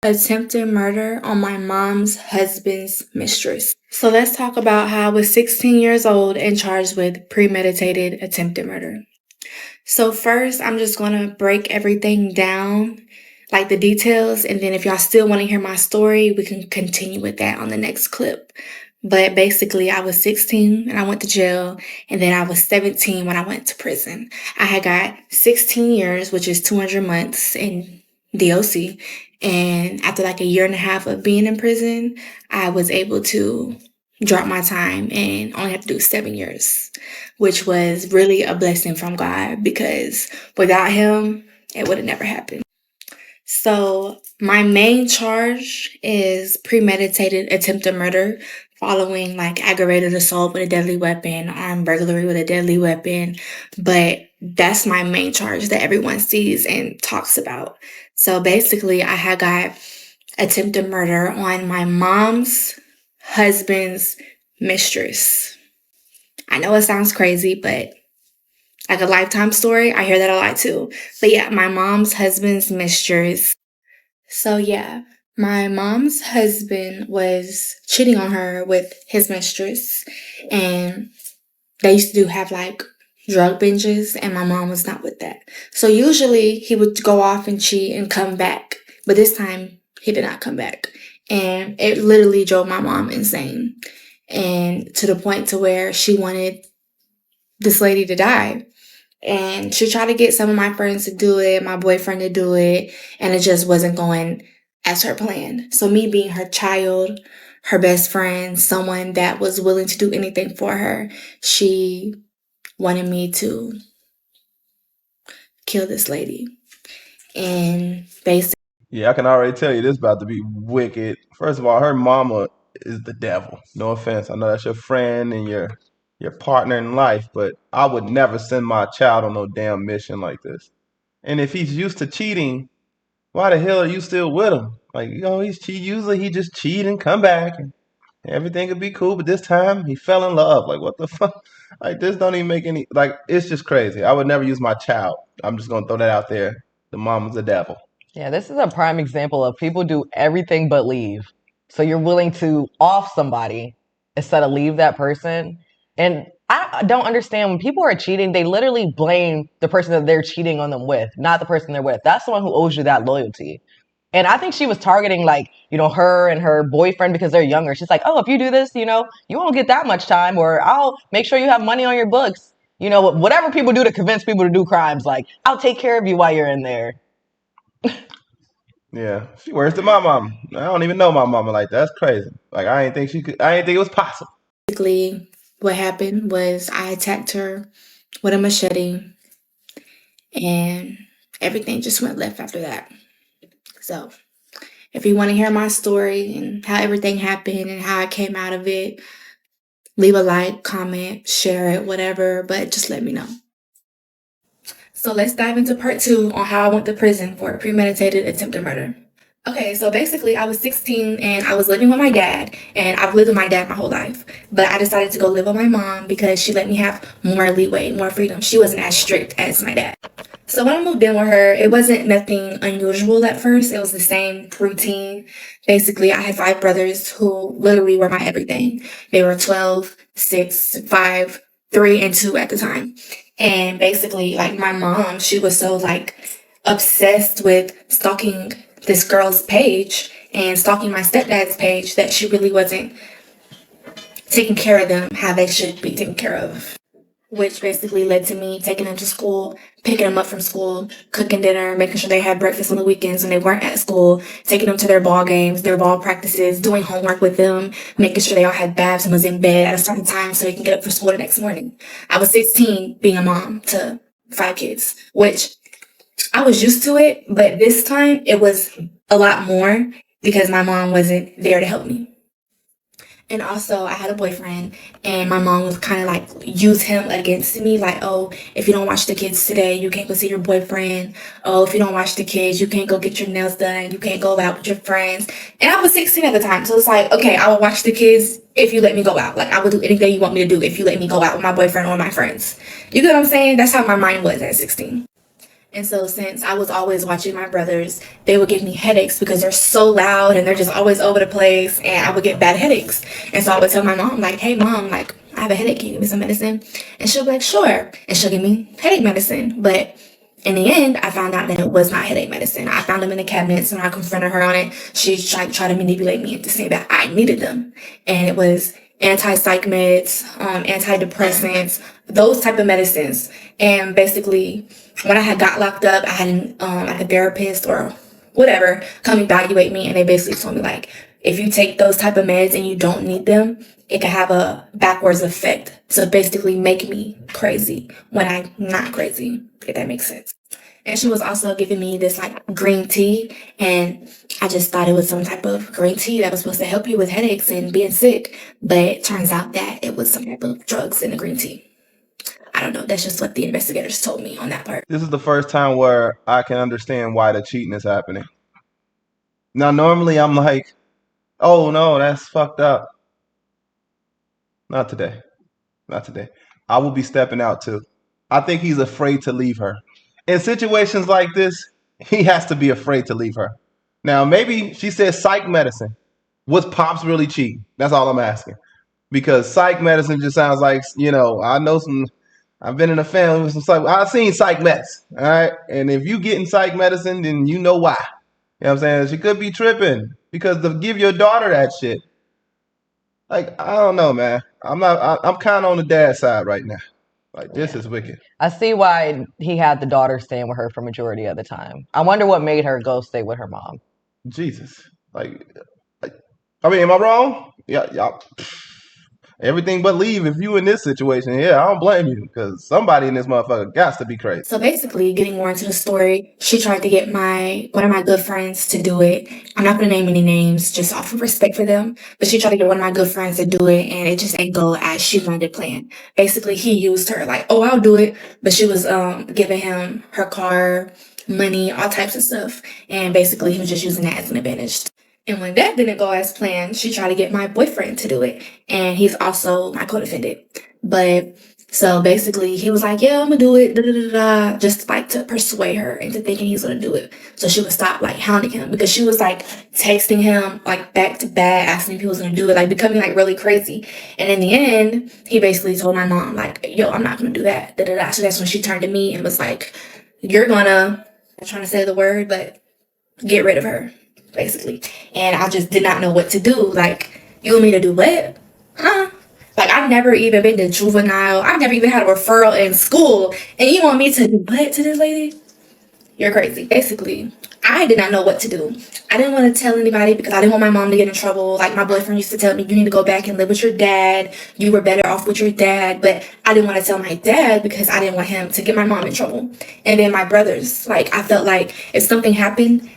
Attempted murder on my mom's husband's mistress. So let's talk about how I was 16 years old and charged with premeditated attempted murder. So first, I'm just going to break everything down, like the details, and then if y'all still want to hear my story, we can continue with that on the next clip. But basically, I was 16 and I went to jail, and then I was 17 when I went to prison. I had got 16 years, which is 200 months in DOC, and after like a year and a half of being in prison, I was able to drop my time and only have to do 7 years, which was really a blessing from God because without him, it would have never happened. So my main charge is premeditated attempted murder following like aggravated assault with a deadly weapon, armed burglary with a deadly weapon. But that's my main charge that everyone sees and talks about. So basically, I had got attempted murder on my mom's husband's mistress. I know it sounds crazy, but like a Lifetime story, I hear that a lot too. But yeah, my mom's husband's mistress. So yeah, my mom's husband was cheating on her with his mistress, and they used to have like drug binges, and my mom was not with that. So usually he would go off and cheat and come back, but this time he did not come back, and it literally drove my mom insane, and to the point to where she wanted this lady to die. And she tried to get some of my friends to do it, my boyfriend to do it, and it just wasn't going as her plan. So me being her child, her best friend, someone that was willing to do anything for her, she wanted me to kill this lady. And basically, Yeah, I can already tell you this about to be wicked. First of all, her mama is the devil. No offense. I know that's your friend and your partner in life, but I would never send my child on no damn mission like this. And if he's used to cheating, why the hell are you still with him? Like, he's cheat. Usually he just cheat and come back and everything could be cool, but this time he fell in love. Like, what the fuck? Like, this don't even make any. Like, it's just crazy. I would never use my child. I'm just gonna throw that out there. The mama's the devil. Yeah, this is a prime example of people do everything but leave. So you're willing to off somebody instead of leave that person. And I don't understand when people are cheating, they literally blame the person that they're cheating on them with, not the person they're with. That's the one who owes you that loyalty. And I think she was targeting like, her and her boyfriend because they're younger. She's like, oh, if you do this, you won't get that much time, or I'll make sure you have money on your books. Whatever people do to convince people to do crimes, like, I'll take care of you while you're in there. Yeah, she worse than my mama. I don't even know my mama like that. That's crazy. Like I ain't think she could. I ain't think it was possible. what happened was I attacked her with a machete, and everything just went left after that. So if you want to hear my story and how everything happened and how I came out of it, leave a like, comment, share it, whatever, but just let me know. So let's dive into part 2 on how I went to prison for premeditated attempted murder. Okay, so basically I was 16 and I was living with my dad, and I've lived with my dad my whole life. But I decided to go live with my mom because she let me have more leeway, more freedom. She wasn't as strict as my dad. So when I moved in with her, it wasn't nothing unusual at first. It was the same routine. Basically, I had 5 brothers who literally were my everything. They were 12, 6, 5, 3, and 2 at the time. And basically, like my mom, she was so like obsessed with stalking this girl's page and stalking my stepdad's page that she really wasn't taking care of them how they should be taken care of. Which basically led to me taking them to school, picking them up from school, cooking dinner, making sure they had breakfast on the weekends when they weren't at school, taking them to their ball games, their ball practices, doing homework with them, making sure they all had baths and was in bed at a certain time so they can get up for school the next morning. I was 16 being a mom to 5 kids, which I was used to it, but this time it was a lot more because my mom wasn't there to help me. And also, I had a boyfriend, and my mom would kind of like use him against me. Like, oh, if you don't watch the kids today, you can't go see your boyfriend. Oh, if you don't watch the kids, you can't go get your nails done. You can't go out with your friends. And I was 16 at the time. So it's like, okay, I will watch the kids if you let me go out. Like, I will do anything you want me to do if you let me go out with my boyfriend or my friends. You get what I'm saying? That's how my mind was at 16. And so, since I was always watching my brothers, they would give me headaches because they're so loud and they're just always over the place, and I would get bad headaches. And so I would tell my mom, like, "Hey, mom, like, I have a headache. Can you give me some medicine?" And she'll be like, "Sure." And she'll give me headache medicine. But in the end, I found out that it was not headache medicine. I found them in the cabinets, and I confronted her on it. She tried to manipulate me into saying that I needed them, and it was anti-psych meds, antidepressants, those type of medicines. And basically, when I had got locked up, I had like a therapist or whatever come evaluate me, and they basically told me, like, if you take those type of meds and you don't need them, it can have a backwards effect. So basically make me crazy when I'm not crazy, if that makes sense. And she was also giving me this like green tea, and I just thought it was some type of green tea that was supposed to help you with headaches and being sick. But it turns out that it was some type of drugs in the green tea. I don't know. That's just what the investigators told me on that part. This is the first time where I can understand why the cheating is happening. Now, normally I'm like, oh no, that's fucked up. Not today. Not today. I will be stepping out too. I think he's afraid to leave her. In situations like this, he has to be afraid to leave her. Now, maybe she says psych medicine. Was Pops really cheating? That's all I'm asking. Because psych medicine just sounds like, I've been in a family with some psych. I've seen psych meds. All right. And if you getting psych medicine, then you know why. You know what I'm saying? She could be tripping because to give your daughter that shit. Like, I don't know, man. I'm kind of on the dad side right now. Like, this is wicked. I see why he had the daughter staying with her for majority of the time. I wonder what made her go stay with her mom. Jesus. I mean, am I wrong? Yeah. Everything but leave if you in this situation. Yeah, I don't blame you because somebody in this motherfucker got to be crazy. So basically, getting more into the story, she tried to get one of my good friends to do it. I'm not going to name any names just off of respect for them, but she tried to get one of my good friends to do it, and it just didn't go as she wanted it planned. Basically, he used her like, "Oh, I'll do it," but she was giving him her car, money, all types of stuff, and basically he was just using that as an advantage. And when that didn't go as planned, she tried to get my boyfriend to do it. And he's also my co-defendant. But so basically he was like, "Yeah, I'm gonna do it," da, da, da, da, just like to persuade her into thinking he's gonna do it. So she would stop like hounding him because she was like texting him like back to back, asking if he was gonna do it, like becoming like really crazy. And in the end, he basically told my mom, like, "Yo, I'm not gonna do that." Da, da, da. So that's when she turned to me and was like, "You're gonna," I'm trying to say the word, but get rid of her, basically. And I just did not know what to do. Like, you want me to do what? Huh? Like, I've never even been to juvenile. I've never even had a referral in school. And you want me to do what to this lady? You're crazy. Basically, I did not know what to do. I didn't want to tell anybody because I didn't want my mom to get in trouble. Like, my boyfriend used to tell me, "You need to go back and live with your dad. You were better off with your dad." But I didn't want to tell my dad because I didn't want him to get my mom in trouble. And then my brothers, like, I felt like if something happened,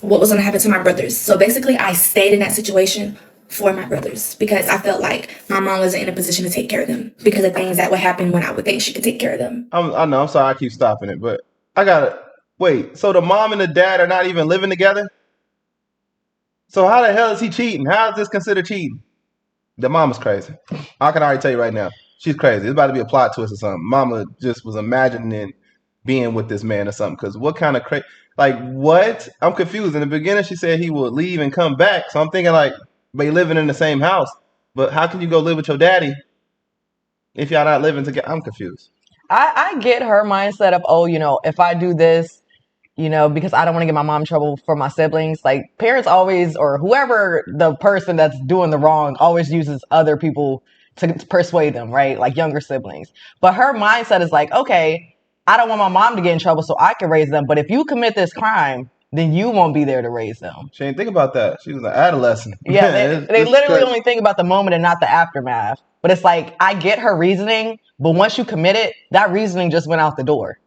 what was going to happen to my brothers? So basically, I stayed in that situation for my brothers because I felt like my mom wasn't in a position to take care of them because of things that would happen when I would think she could take care of them. I know. I'm sorry. I keep stopping it, but I gotta wait. So the mom and the dad are not even living together. So how the hell is he cheating? How is this considered cheating? The mama's crazy. I can already tell you right now. She's crazy. It's about to be a plot twist or something. Mama just was imagining being with this man or something. Because what kind of crazy? Like, what? I'm confused. In the beginning, she said he would leave and come back. So I'm thinking, like, they living in the same house. But how can you go live with your daddy if y'all not living together? I'm confused. I get her mindset of, oh, if I do this, because I don't want to get my mom in trouble for my siblings. Like, parents always, or whoever the person that's doing the wrong always uses other people to persuade them, right? Like younger siblings. But her mindset is like, okay, I don't want my mom to get in trouble so I can raise them. But if you commit this crime, then you won't be there to raise them. She ain't think about that. She was an adolescent. Yeah, they literally only think about the moment and not the aftermath. But it's like, I get her reasoning, but once you commit it, that reasoning just went out the door.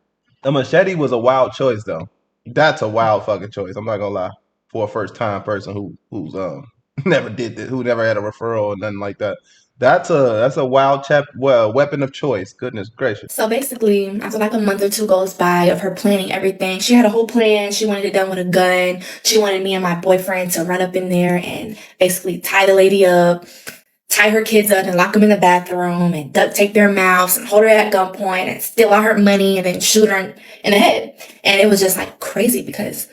A machete was a wild choice, though. That's a wild fucking choice. I'm not gonna lie. For a first time person who's never did this, who never had a referral or nothing like that. That's a wild weapon of choice. Goodness gracious. So basically, after like a month or two goes by of her planning everything, she had a whole plan. She wanted it done with a gun. She wanted me and my boyfriend to run up in there and basically tie the lady up, tie her kids up and lock them in the bathroom and duct tape their mouths and hold her at gunpoint and steal all her money and then shoot her in the head. And it was just like crazy because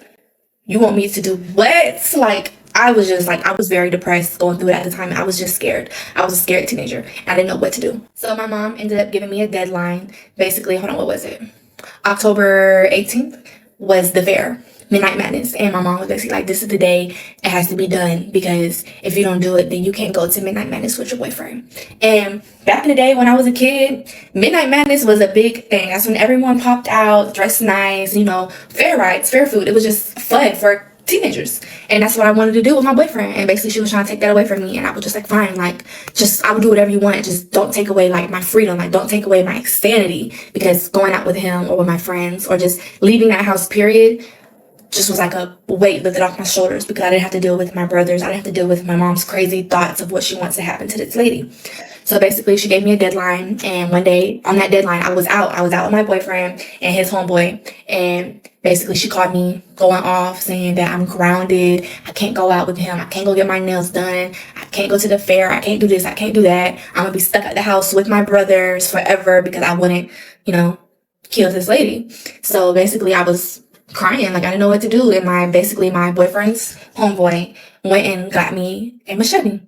you want me to do what? Like, I was just like, I was very depressed going through it at the time. I was just scared. I was a scared teenager. I didn't know what to do. So my mom ended up giving me a deadline. Basically, hold on, what was it? October 18th was the fair, Midnight Madness. And my mom was basically like, this is the day it has to be done, because if you don't do it, then you can't go to Midnight Madness with your boyfriend. And back in the day when I was a kid, Midnight Madness was a big thing. That's when everyone popped out, dressed nice, you know, fair rides, fair food. It was just fun for teenagers. And that's what I wanted to do with my boyfriend. And basically she was trying to take that away from me. And I was just like, fine, like, just, I would do whatever you want. Just don't take away like my freedom. Like, don't take away my sanity, because going out with him or with my friends or just leaving that house, period, just was like a weight lifted off my shoulders, because I didn't have to deal with my brothers. I didn't have to deal with my mom's crazy thoughts of what she wants to happen to this lady. So basically she gave me a deadline, and one day on that deadline I was out with my boyfriend and his homeboy, and basically she caught me going off saying that I'm grounded, I can't go out with him, I can't go get my nails done, I can't go to the fair, I can't do this, I can't do that, I'm gonna be stuck at the house with my brothers forever because I wouldn't, you know, kill this lady. So basically I was crying, like I didn't know what to do, and my boyfriend's homeboy went and got me a machete.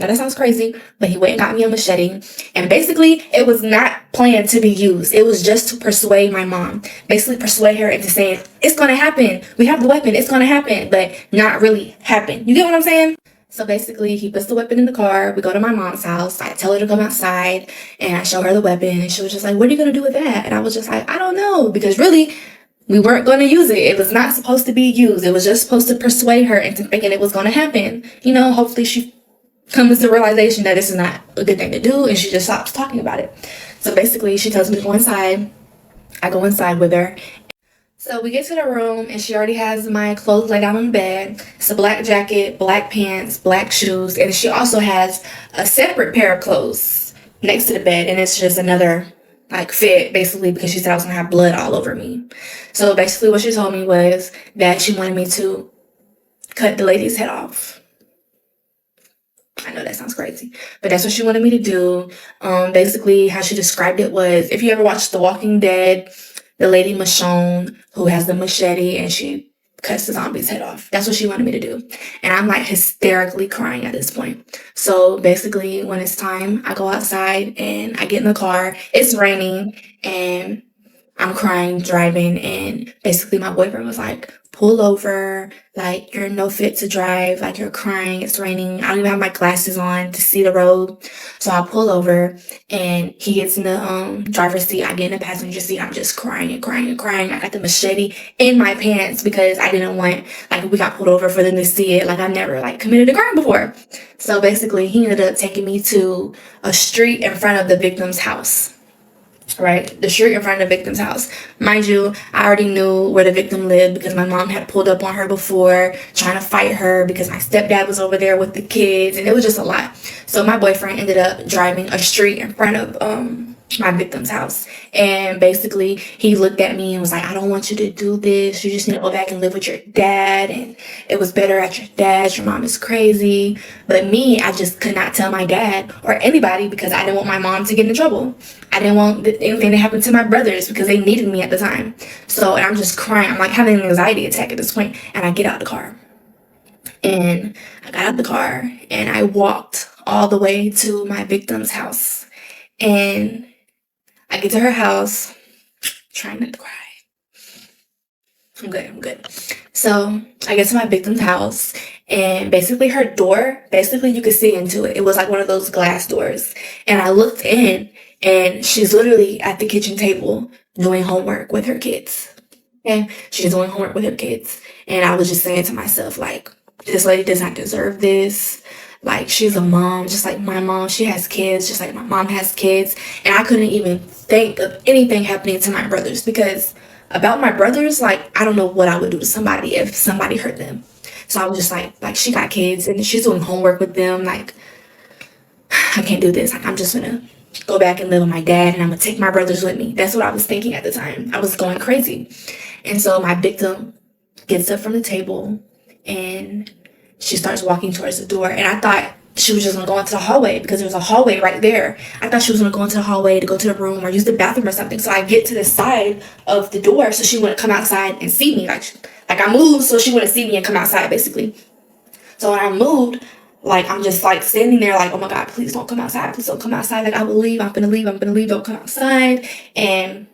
Now that sounds crazy, but he went and got me a machete, and basically it was not planned to be used. It was just to persuade my mom, basically persuade her into saying, it's gonna happen, we have the weapon, it's gonna happen, but not really happen. You get what I'm saying? So basically he puts the weapon in the car, we go to my mom's house, I tell her to come outside, and I show her the weapon, and she was just like, what are you gonna do with that? And I was just like, I don't know, because really, we weren't going to use it. It was not supposed to be used. It was just supposed to persuade her into thinking it was going to happen. You know, hopefully she comes to the realization that this is not a good thing to do, and she just stops talking about it. So basically she tells me to go inside. I go inside with her. So we get to the room, and she already has my clothes laid out on the bed. It's a black jacket, black pants, black shoes, and she also has a separate pair of clothes next to the bed, and it's just another like fit, basically, because she said I was gonna have blood all over me. So basically what she told me was that she wanted me to cut the lady's head off. I know that sounds crazy, but that's what she wanted me to do. Basically how she described it was, if you ever watched The Walking Dead, the lady Michonne who has the machete and she cuts the zombie's head off. That's what she wanted me to do. And I'm like hysterically crying at this point. So basically when it's time, I go outside and I get in the car. It's raining and I'm crying, driving, and basically my boyfriend was like, pull over, like, you're no fit to drive, like, you're crying, it's raining, I don't even have my glasses on to see the road. So I pull over, and he gets in the driver's seat, I get in the passenger seat, I'm just crying and crying and crying. I got the machete in my pants because I didn't want, like, we got pulled over for them to see it, like, I've never, like, committed a crime before. So basically, he ended up taking me to a street in front of the victim's house. Right, the street in front of the victim's house. Mind you, I already knew where the victim lived because my mom had pulled up on her before, trying to fight her because my stepdad was over there with the kids, and it was just a lot. So my boyfriend ended up driving a street in front of my victim's house, and basically he looked at me and was like, I don't want you to do this, you just need to go back and live with your dad, and it was better at your dad's, your mom is crazy. But me, I just could not tell my dad or anybody because I didn't want my mom to get in trouble. I didn't want anything to happen to my brothers because they needed me at the time. So, and I'm just crying, I'm like having an anxiety attack at this point, and I get out the car. And I got out the car and I walked all the way to my victim's house, and I get to her house, trying not to cry. I'm good. So I get to my victim's house, and basically her door, basically you could see into it. It was like one of those glass doors. And I looked in, and she's literally at the kitchen table doing homework with her kids. And she's doing homework with her kids. And I was just saying to myself, like, this lady does not deserve this. Like, she's a mom, just like my mom. She has kids, just like my mom has kids. And I couldn't even think of anything happening to my brothers, because about my brothers, like, I don't know what I would do to somebody if somebody hurt them. So I was just like, she got kids and she's doing homework with them. Like, I can't do this. Like, I'm just gonna go back and live with my dad, and I'm gonna take my brothers with me. That's what I was thinking at the time. I was going crazy. And so my victim gets up from the table and she starts walking towards the door, and I thought she was just gonna go into the hallway because there was a hallway right there. I thought she was gonna go into the hallway to go to the room or use the bathroom or something. So I get to the side of the door so she wouldn't come outside and see me. Like I moved so she wouldn't see me and come outside, basically. So when I moved, like I'm just like standing there like, oh my God, please don't come outside. Please don't come outside. Like I'm gonna leave, don't come outside. And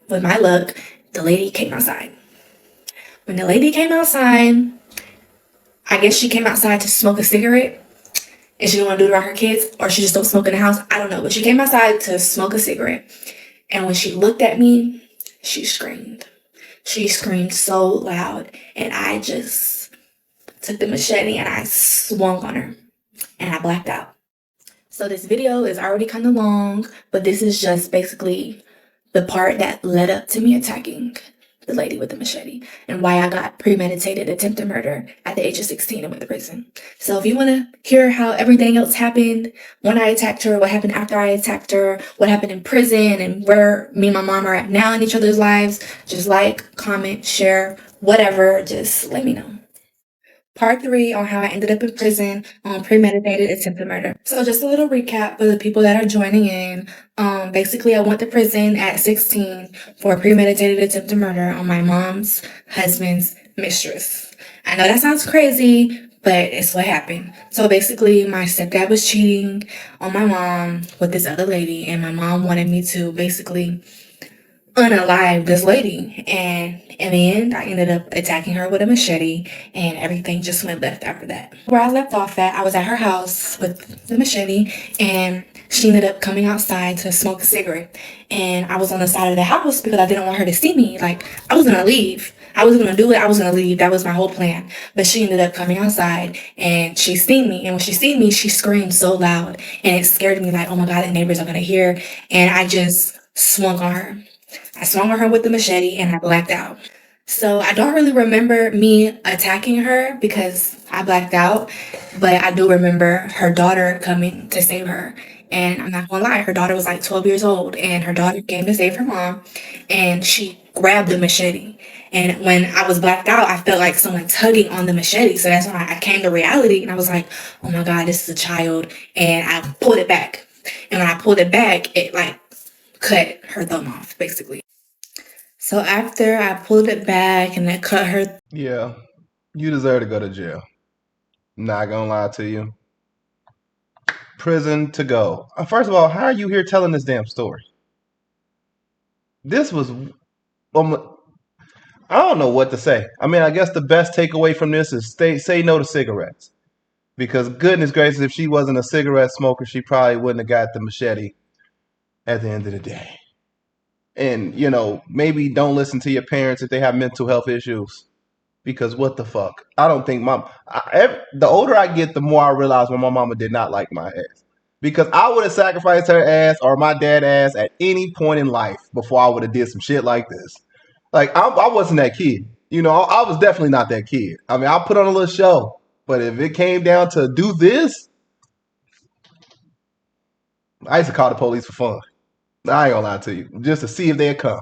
with my luck, the lady came outside. When the lady came outside, I guess she came outside to smoke a cigarette and she didn't want to do it around her kids, or she just don't smoke in the house. I don't know. But she came outside to smoke a cigarette. And when she looked at me, she screamed. She screamed so loud. And I just took the machete and I swung on her. And I blacked out. So this video is already kind of long, but this is just basically the part that led up to me attacking the lady with the machete and why I got premeditated attempted murder at the age of 16 and went to prison. So if you want to hear how everything else happened, when I attacked her, what happened after I attacked her, what happened in prison, and where me and my mom are at now in each other's lives, just like, comment, share, whatever, just let me know. Part 3 on how I ended up in prison on premeditated attempted murder. So just a little recap for the people that are joining in. Basically, I went to prison at 16 for premeditated attempted murder on my mom's husband's mistress. I know that sounds crazy, but it's what happened. So basically, my stepdad was cheating on my mom with this other lady, and my mom wanted me to basically unalive this lady. And in the end, I ended up attacking her with a machete, and everything just went left after that. Where I left off at, I was at her house with the machete, and she ended up coming outside to smoke a cigarette. And I was on the side of the house because I didn't want her to see me. Like, I was gonna leave. I was gonna do it. I was gonna leave. That was my whole plan. But she ended up coming outside and she seen me. And when she seen me, she screamed so loud and it scared me, like, oh my God, the neighbors are gonna hear. And I just swung on her. I swung on her with the machete and I blacked out. So I don't really remember me attacking her because I blacked out, but I do remember her daughter coming to save her. And I'm not gonna lie, her daughter was like 12 years old and her daughter came to save her mom and she grabbed the machete. And when I was blacked out, I felt like someone tugging on the machete. So that's when I came to reality and I was like, oh my God, this is a child. And I pulled it back. And when I pulled it back, it like cut her thumb off, basically. So after I pulled it back and I cut her. Yeah, you deserve to go to jail. Not gonna lie to you. Prison to go. First of all, how are you here telling this damn story? This was, I don't know what to say. I mean, I guess the best takeaway from this is say no to cigarettes. Because goodness gracious, if she wasn't a cigarette smoker, she probably wouldn't have got the machete at the end of the day. And, maybe don't listen to your parents if they have mental health issues. Because what the fuck? I don't think the older I get, the more I realize my mama did not like my ass. Because I would have sacrificed her ass or my dad ass at any point in life before I would have did some shit like this. Like, I wasn't that kid. I was definitely not that kid. I mean, I'll put on a little show. But if it came down to do this, I used to call the police for fun. I ain't gonna lie to you. Just to see if they'd come.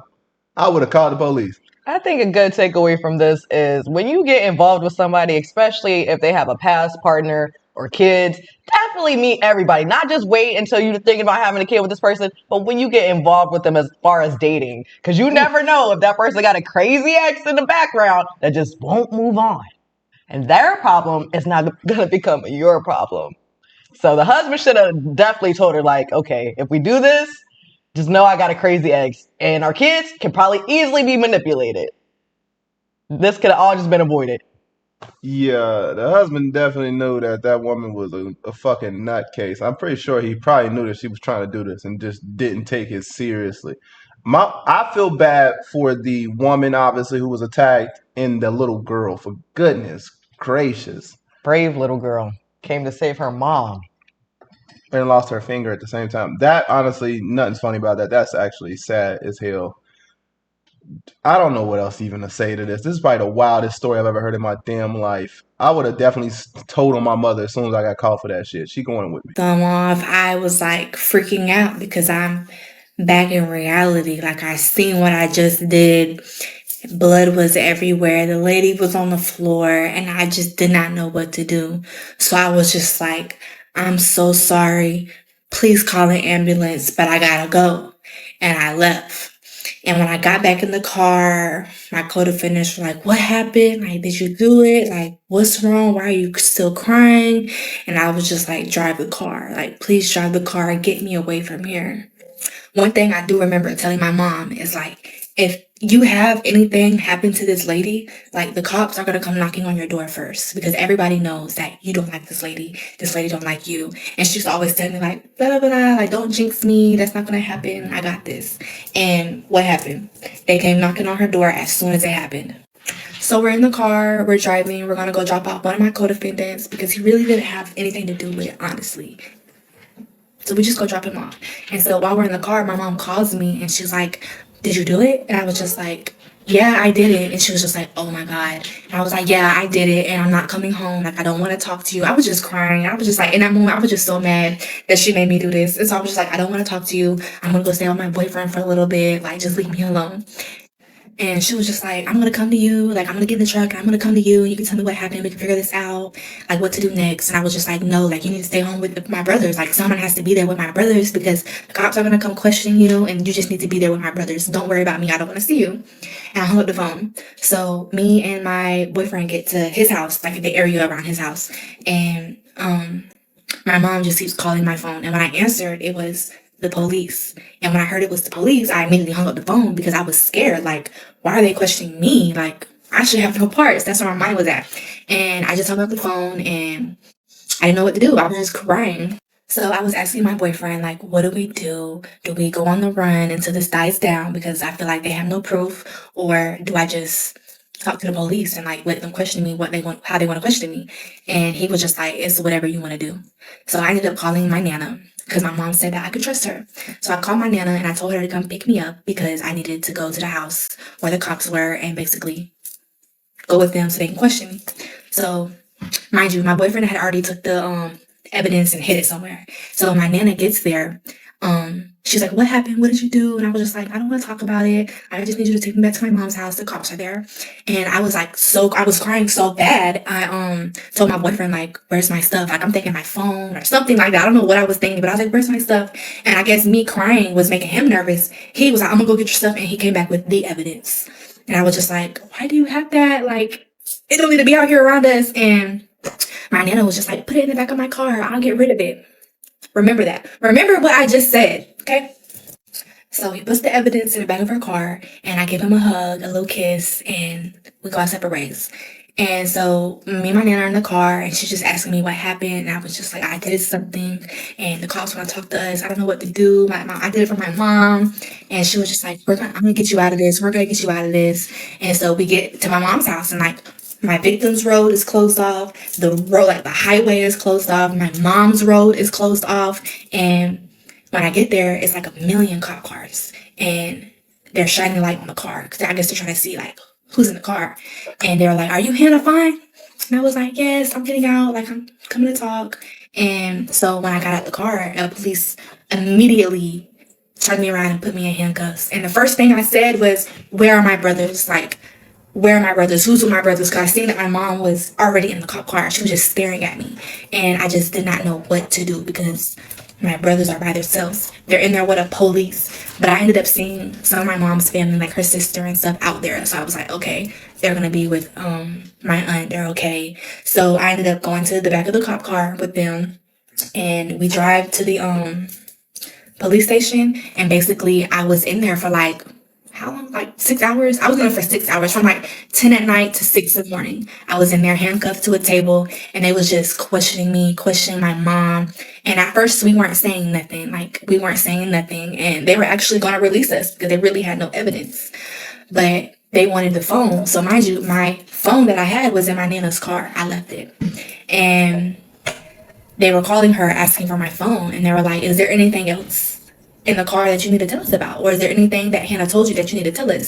I would have called the police. I think a good takeaway from this is when you get involved with somebody, especially if they have a past partner or kids, definitely meet everybody. Not just wait until you're thinking about having a kid with this person, but when you get involved with them as far as dating. Because you never know if that person got a crazy ex in the background that just won't move on. And their problem is not going to become your problem. So the husband should have definitely told her, like, okay, if we do this, just know I got a crazy ex, and our kids can probably easily be manipulated. This could have all just been avoided. Yeah, the husband definitely knew that woman was a fucking nutcase. I'm pretty sure he probably knew that she was trying to do this and just didn't take it seriously. I feel bad for the woman, obviously, who was attacked, and the little girl. For goodness gracious. Brave little girl came to save her mom. And lost her finger at the same time. That, honestly, nothing's funny about that. That's actually sad as hell. I don't know what else even to say to this. This is probably the wildest story I've ever heard in my damn life. I would have definitely told on my mother as soon as I got called for that shit. She going with me. Thumb off. I was like freaking out because I'm back in reality. Like I seen what I just did Blood was everywhere. The lady was on the floor, and I just did not know what to do. So I was just like, I'm so sorry. Please call an ambulance, but I gotta go. And I left. And when I got back in the car, my co-defendants were like, what happened? Like, did you do it? Like, what's wrong? Why are you still crying? And I was just like, drive the car. Like, please drive the car and get me away from here. One thing I do remember telling my mom is like, if you have anything happen to this lady, like the cops are gonna come knocking on your door first because everybody knows that you don't like this lady. This lady don't like you. And she used to always tell me like, blah, blah, blah, like don't jinx me. That's not gonna happen. I got this. And what happened? They came knocking on her door as soon as it happened. So we're in the car, we're driving, we're gonna go drop off one of my co-defendants because he really didn't have anything to do with it, honestly. So we just go drop him off. And so while we're in the car, my mom calls me and she's like, did you do it? And I was just like, yeah, I did it. And she was just like, oh my God. And I was like, yeah, I did it. And I'm not coming home. Like, I don't want to talk to you. I was just crying. I was just like, in that moment, I was just so mad that she made me do this. And so I was just like, I don't want to talk to you. I'm going to go stay with my boyfriend for a little bit. Like, just leave me alone. And she was just like, I'm going to come to you. Like, I'm going to get in the truck and I'm going to come to you. And you can tell me what happened. We can figure this out. Like, what to do next. And I was just like, no, like, you need to stay home with my brothers. Like, someone has to be there with my brothers because the cops are going to come question you. And you just need to be there with my brothers. Don't worry about me. I don't want to see you. And I hung up the phone. So me and my boyfriend get to his house, like the area around his house. And my mom just keeps calling my phone. And when I answered, it was the police. And when I heard it was the police, I immediately hung up the phone because I was scared. Like, why are they questioning me? Like, I should have no parts. That's where my mind was at. And I just hung up the phone and I didn't know what to do. I was just crying. So I was asking my boyfriend, like, what do we do? Do we go on the run until this dies down because I feel like they have no proof? Or do I just talk to the police and like let them question me how they want to question me? And he was just like, it's whatever you want to do. So I ended up calling my Nana because my mom said that I could trust her. So I called my Nana and I told her to come pick me up because I needed to go to the house where the cops were and basically go with them so they can question me. So mind you, my boyfriend had already took the evidence and hid it somewhere. So my Nana gets there. She's like, what happened? What did you do? And I was just like, I don't want to talk about it. I just need you to take me back to my mom's house. The cops are there. And I was like, I was crying so bad. I told my boyfriend, like, where's my stuff? Like, I'm thinking my phone or something like that. I don't know what I was thinking, but I was like, where's my stuff? And I guess me crying was making him nervous. He was like, I'm gonna go get your stuff. And he came back with the evidence. And I was just like, why do you have that? Like, it don't need to be out here around us. And my Nana was just like, put it in the back of my car. I'll get rid of it. Remember that. Remember what I just said, okay? So he puts the evidence in the back of her car, and I give him a hug, a little kiss, and we go our separate ways. And so me and my Nana are in the car, and she's just asking me what happened. And I was just like, I did something, and the cops want to talk to us. I don't know what to do. I did it for my mom, and she was just like, I'm gonna get you out of this. We're gonna get you out of this. And so we get to my mom's house, and like, my victim's road is closed off. The road, like the highway is closed off. My mom's road is closed off. And when I get there, it's like 1,000,000 cop cars. And they're shining light on the car. Because I guess they're trying to see like who's in the car. And they were like, are you Hannah fine? And I was like, yes, I'm getting out. Like, I'm coming to talk. And so when I got out the car, police immediately turned me around and put me in handcuffs. And the first thing I said was, where are my brothers? Like, where are my brothers? Who's with my brothers? Because I seen that my mom was already in the cop car. She was just staring at me. And I just did not know what to do because my brothers are by themselves. They're in there with a police. But I ended up seeing some of my mom's family, like her sister and stuff, out there. So I was like, okay, they're going to be with my aunt. They're okay. So I ended up going to the back of the cop car with them. And we drive to the police station. And basically, I was in there for like, how long? Like 6 hours? I was in there for 6 hours, from like 10 at night to 6 in the morning. I was in there handcuffed to a table, and they was just questioning me, questioning my mom. And at first, we weren't saying nothing. And they were actually going to release us because they really had no evidence. But they wanted the phone. So mind you, my phone that I had was in my Nana's car. I left it. And they were calling her asking for my phone. And they were like, is there anything else in the car that you need to tell us about? Or is there anything that Hannah told you that you need to tell us?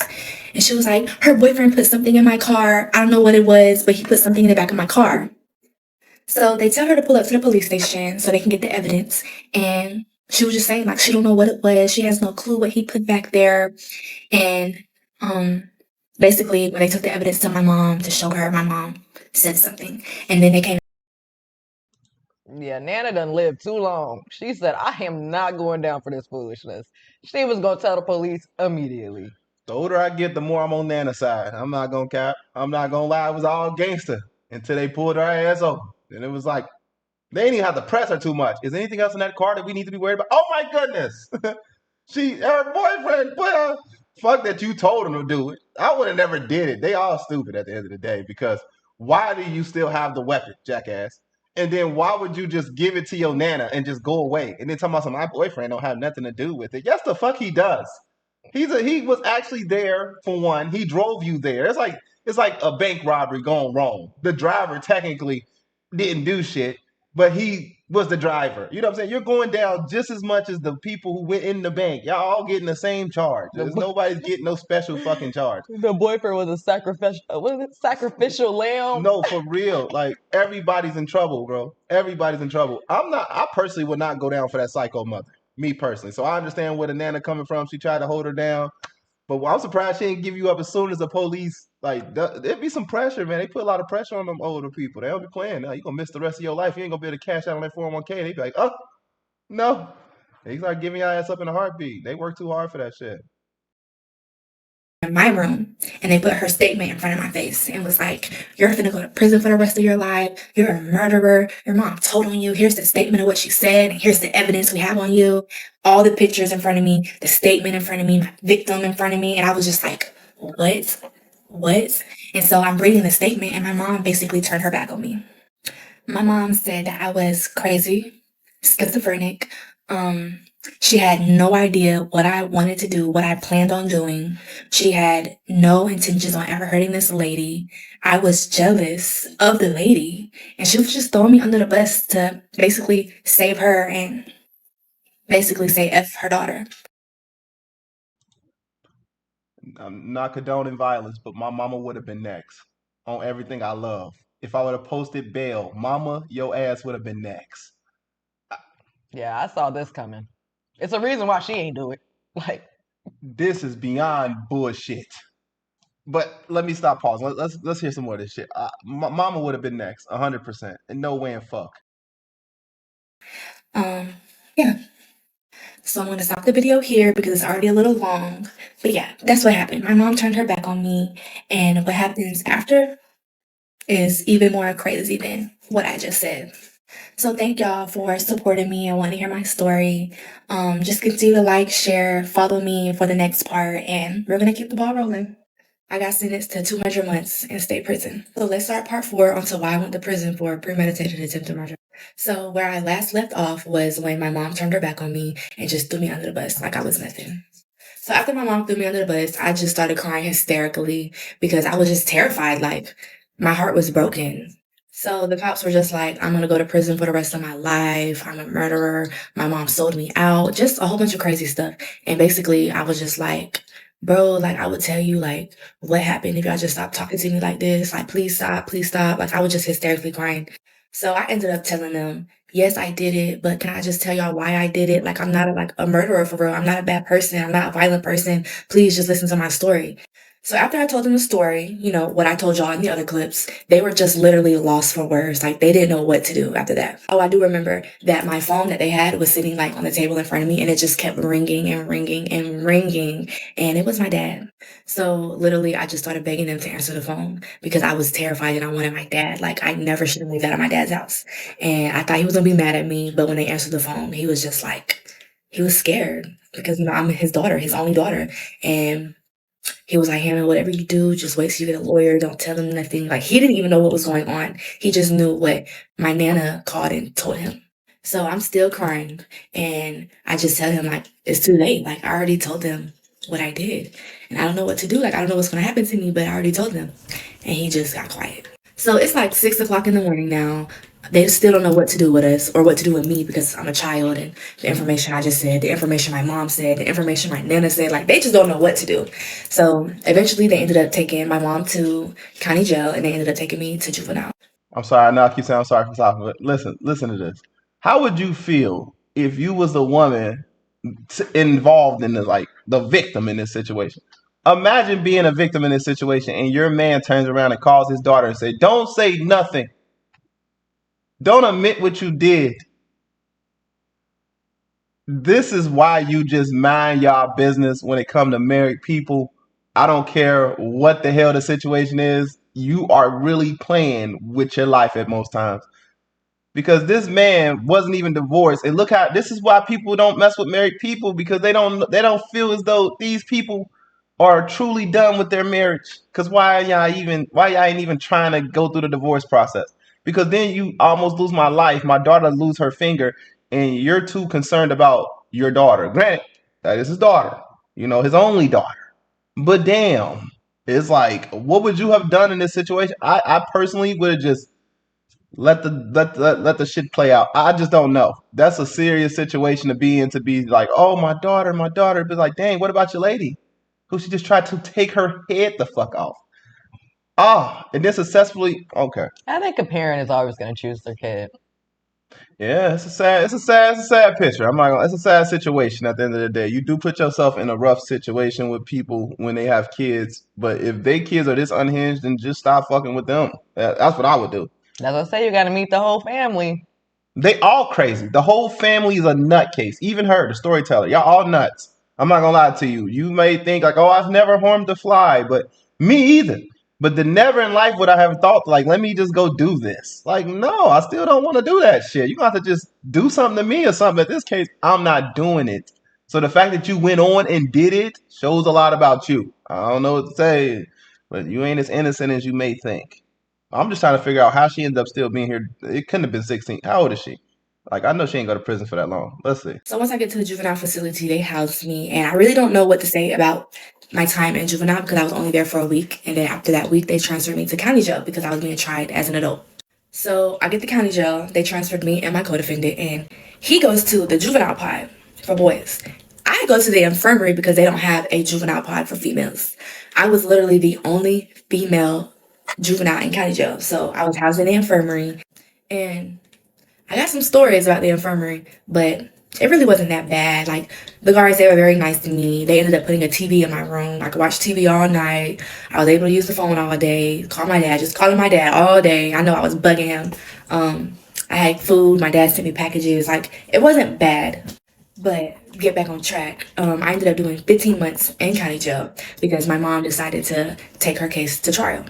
And she was like, her boyfriend put something in my car. I don't know what it was, but he put something in the back of my car. So they tell her to pull up to the police station so they can get the evidence. And she was just saying, like, she don't know what it was. She has no clue what he put back there. And Basically, when they took the evidence to my mom to show her, my mom said something. And then they came. Yeah, Nana done lived too long. She said, I am not going down for this foolishness. She was going to tell the police immediately. The older I get, the more I'm on Nana's side. I'm not gonna cap. I'm not gonna lie. It was all gangster until they pulled her ass over, and it was like they didn't even have to press her too much. Is there anything else in that car that we need to be worried about? Oh my goodness! Her boyfriend put her. Fuck that you told him to do it. I would have never did it. They all stupid at the end of the day because why do you still have the weapon, jackass? And then why would you just give it to your nana and just go away? And then talking about my boyfriend don't have nothing to do with it. Yes, the fuck he does. He was actually there for one. He drove you there. It's like a bank robbery gone wrong. The driver technically didn't do shit, but he was the driver. You know what I'm saying? You're going down just as much as the people who went in the bank. Y'all all getting the same charge. Nobody's getting no special fucking charge. The boyfriend was a sacrificial lamb. No, for real. Like everybody's in trouble, bro. Everybody's in trouble. I personally would not go down for that psycho mother. Me personally. So I understand where the nana coming from. She tried to hold her down. But I'm surprised she didn't give you up as soon as the police, like, there'd be some pressure, man. They put a lot of pressure on them older people. They don't be playing. Now, you're going to miss the rest of your life. You ain't going to be able to cash out on that 401k. They be like, oh, no. They start giving your ass up in a heartbeat. They work too hard for that shit. In my room, and they put her statement in front of my face and was like, you're gonna go to prison for the rest of your life. You're a murderer. Your mom told on you. Here's the statement of what she said, and here's the evidence we have on you. All the pictures in front of me, the statement in front of me, my victim in front of me. And I was just like, what? And so I'm reading the statement, and my mom basically turned her back on me. My mom said that I was crazy, schizophrenic. She had no idea what I wanted to do, what I planned on doing. She had no intentions on ever hurting this lady. I was jealous of the lady, and she was just throwing me under the bus to basically save her and basically say F her daughter. I'm not condoning violence, but my mama would have been next on everything I love. If I would have posted bail, mama, your ass would have been next. Yeah, I saw this coming. It's a reason why she ain't do it. Like, this is beyond bullshit. But let me stop pausing. Let's hear some more of this shit. Mama would have been next, 100%, and no way in fuck. Yeah. So I'm going to stop the video here because it's already a little long. But yeah, that's what happened. My mom turned her back on me, and what happens after is even more crazy than what I just said. So thank y'all for supporting me and wanting to hear my story. Just continue to like, share, follow me for the next part, and we're going to keep the ball rolling. I got sentenced to 200 months in state prison. So let's start part 4 onto why I went to prison for premeditated attempted murder. So where I last left off was when my mom turned her back on me and just threw me under the bus like I was nothing. So after my mom threw me under the bus, I just started crying hysterically because I was just terrified. Like, my heart was broken. So the cops were just like, I'm going to go to prison for the rest of my life. I'm a murderer. My mom sold me out. Just a whole bunch of crazy stuff. And basically, I was just like, bro, like, I would tell you, like, what happened if y'all just stopped talking to me like this? Like, please stop, please stop. Like, I was just hysterically crying. So I ended up telling them, yes, I did it, but can I just tell y'all why I did it? Like, I'm not a murderer for real. I'm not a bad person. I'm not a violent person. Please just listen to my story. So after I told them the story, you know, what I told y'all in the other clips, they were just literally lost for words. Like, they didn't know what to do after that. Oh, I do remember that my phone that they had was sitting like on the table in front of me, and it just kept ringing and ringing and ringing. And it was my dad. So literally, I just started begging them to answer the phone because I was terrified and I wanted my dad. Like, I never should have moved out of my dad's house. And I thought he was gonna be mad at me, but when they answered the phone, he was just like, he was scared because, you know, I'm his daughter, his only daughter. And he was like, Hannah, whatever you do, just wait till you get a lawyer. Don't tell him nothing. Like, he didn't even know what was going on. He just knew what my nana called and told him. So I'm still crying. And I just tell him, like, it's too late. Like, I already told them what I did. And I don't know what to do. Like, I don't know what's going to happen to me, but I already told them. And he just got quiet. So it's like 6 o'clock in the morning now. They still don't know what to do with us or what to do with me because I'm a child, and the information I just said, the information my mom said, the information my nana said, like, they just don't know what to do. So eventually they ended up taking my mom to county jail, and they ended up taking me to juvenile. I'm sorry. I know I keep saying I'm sorry for stopping, but listen to this. How would you feel if you was the woman involved in the victim in this situation? Imagine being a victim in this situation and your man turns around and calls his daughter and say, "Don't say nothing. Don't admit what you did. This is why you just mind y'all business when it come to married people. I don't care what the hell the situation is. You are really playing with your life at most times." Because this man wasn't even divorced. And look how this is why people don't mess with married people, because they don't feel as though these people are truly done with their marriage. Because why y'all ain't even trying to go through the divorce process? Because then you almost lose my life, my daughter lose her finger, and you're too concerned about your daughter. Granted, that is his daughter, his only daughter. But damn, it's like, what would you have done in this situation? I personally would have just let the shit play out. I just don't know. That's a serious situation to be in. To be like, oh, my daughter, my daughter. But like, dang, what about your lady, who she just tried to take her head the fuck off? And then successfully. Okay, I think a parent is always going to choose their kid. yeah, it's a sad picture. I'm not gonna. It's a sad situation. At the end of the day, you do put yourself in a rough situation with people when they have kids. But if they kids are this unhinged, then just stop fucking with them. That's what I would do. As I say, you got to meet the whole family. They all crazy. The whole family is a nutcase. Even her, the storyteller. Y'all all nuts. I'm not gonna lie to you. You may think like, oh, I've never harmed a fly, but me either. But the never in life would I have thought like, let me just go do this. Like, no, I still don't want to do that shit. You have to just do something to me or something. In this case, I'm not doing it. So the fact that you went on and did it shows a lot about you. I don't know what to say, but you ain't as innocent as you may think. I'm just trying to figure out how she ended up still being here. It couldn't have been 16. How old is she? Like, I know she ain't go to prison for that long. Let's see. So once I get to the juvenile facility, they housed me, and I really don't know what to say about my time in juvenile because I was only there for a week, and then after that week, they transferred me to county jail because I was being tried as an adult. So I get to county jail, they transferred me and my co-defendant, and he goes to the juvenile pod for boys. I go to the infirmary because they don't have a juvenile pod for females. I was literally the only female juvenile in county jail, so I was housed in the infirmary, and I got some stories about the infirmary, but it really wasn't that bad. Like, the guards, they were very nice to me. They ended up putting a TV in my room. I could watch TV all night. I was able to use the phone all day, call my dad, just calling my dad all day. I know I was bugging him. I had food. My dad sent me packages. Like, it wasn't bad. But get back on track. I ended up doing 15 months in county jail because my mom decided to take her case to trial.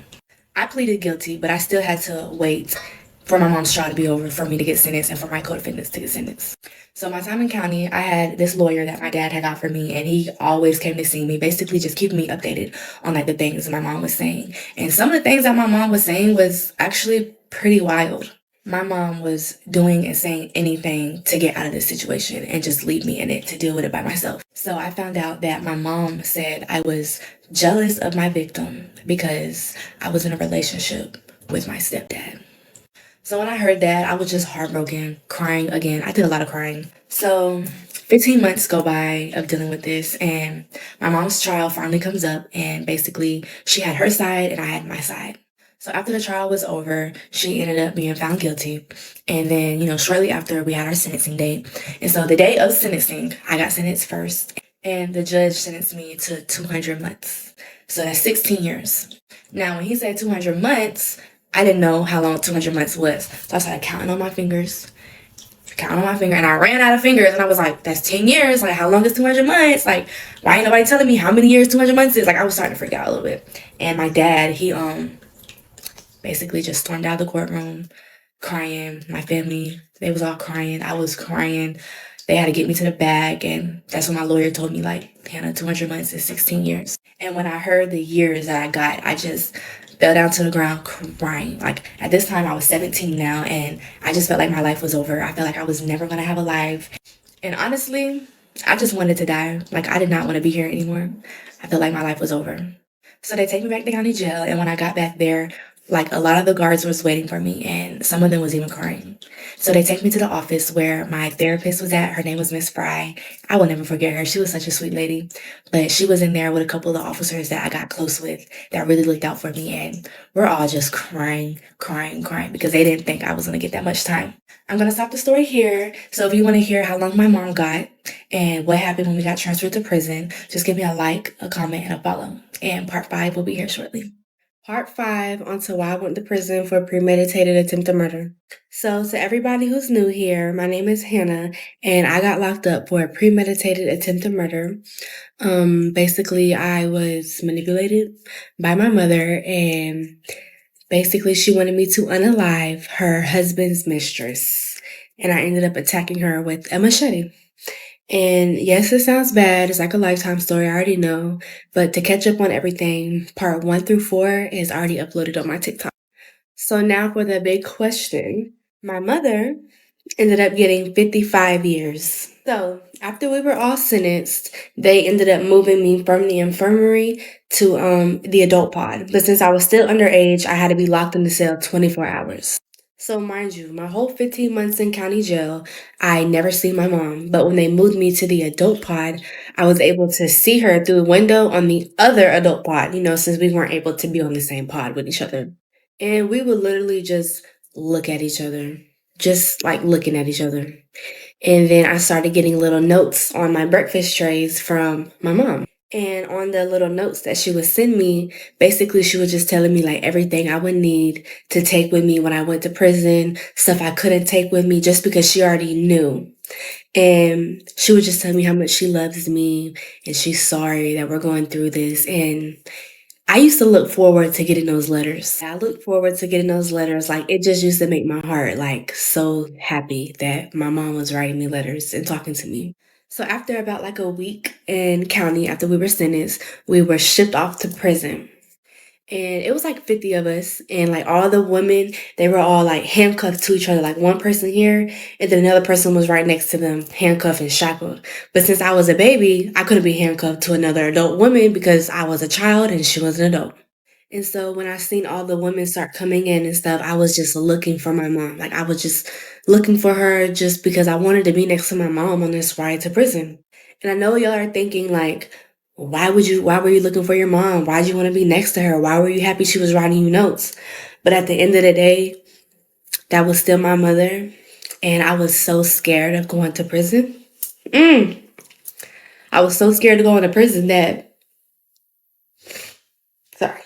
I pleaded guilty, but I still had to wait for my mom's trial to be over for me to get sentenced and for my co-defendants to get sentenced. So my time in county, I had this lawyer that my dad had got for me, and he always came to see me, basically just keeping me updated on like the things that my mom was saying. And some of the things that my mom was saying was actually pretty wild. My mom was doing and saying anything to get out of this situation and just leave me in it to deal with it by myself. So I found out that my mom said I was jealous of my victim because I was in a relationship with my stepdad. So when I heard that, I was just heartbroken, crying again. I did a lot of crying. So 15 months go by of dealing with this, and my mom's trial finally comes up, and basically she had her side and I had my side. So after the trial was over, she ended up being found guilty. And then, shortly after, we had our sentencing date. And so the day of sentencing, I got sentenced first, and the judge sentenced me to 200 months. So that's 16 years. Now, when he said 200 months, I didn't know how long 200 months was. So I started counting on my fingers, and I ran out of fingers, and I was like, that's 10 years. Like, how long is 200 months? Like, why ain't nobody telling me how many years 200 months is? Like, I was starting to freak out a little bit. And my dad, he basically just stormed out of the courtroom, crying. My family, they was all crying. I was crying. They had to get me to the back, and that's when my lawyer told me, like, Hannah, 200 months is 16 years. And when I heard the years that I got, I just fell down to the ground crying. Like, at this time, I was 17 now, and I just felt like my life was over. I felt like I was never going to have a life. And honestly, I just wanted to die. Like, I did not want to be here anymore. I felt like my life was over. So they take me back to county jail, and when I got back there, like, a lot of the guards was waiting for me, and some of them was even crying. So they take me to the office where my therapist was at. Her name was Miss Fry. I will never forget her. She was such a sweet lady. But she was in there with a couple of the officers that I got close with that really looked out for me, and we're all just crying because they didn't think I was going to get that much time. I'm going to stop the story here. So if you want to hear how long my mom got and what happened when we got transferred to prison, just give me a like, a comment, and a follow. and part 5 will be here shortly. Part 5 onto why I went to prison for premeditated attempted murder. So, to everybody who's new here, my name is Hannah, and I got locked up for premeditated attempted murder. Basically, I was manipulated by my mother, and basically, she wanted me to unalive her husband's mistress, and I ended up attacking her with a machete. And yes, it sounds bad. It's like a Lifetime story. I already know. But to catch up on everything, part 1 through 4 is already uploaded on my TikTok. So now for the big question. My mother ended up getting 55 years. So after we were all sentenced, they ended up moving me from the infirmary to the adult pod. But since I was still underage, I had to be locked in the cell 24 hours. So mind you, my whole 15 months in county jail, I never seen my mom. But when they moved me to the adult pod, I was able to see her through the window on the other adult pod, since we weren't able to be on the same pod with each other. And we would literally just look at each other, just like looking at each other. And then I started getting little notes on my breakfast trays from my mom. And on the little notes that she would send me, basically she was just telling me like everything I would need to take with me when I went to prison, stuff I couldn't take with me just because she already knew. And she would just tell me how much she loves me and she's sorry that we're going through this. And I used to look forward to getting those letters. I looked forward to getting those letters. Like, it just used to make my heart, like, so happy that my mom was writing me letters and talking to me. So after about like a week in county, after we were sentenced, we were shipped off to prison. And it was like 50 of us. And like all the women, they were all like handcuffed to each other. Like one person here, and then another person was right next to them, handcuffed and shackled. But since I was a baby, I couldn't be handcuffed to another adult woman because I was a child and she was an adult. And so when I seen all the women start coming in and stuff, I was just looking for my mom. Like I was just looking for her just because I wanted to be next to my mom on this ride to prison. And I know y'all are thinking like, why were you looking for your mom? Why'd you want to be next to her? Why were you happy she was writing you notes? But at the end of the day, that was still my mother. And I was so scared of going to prison. I was so scared of going to prison that, sorry.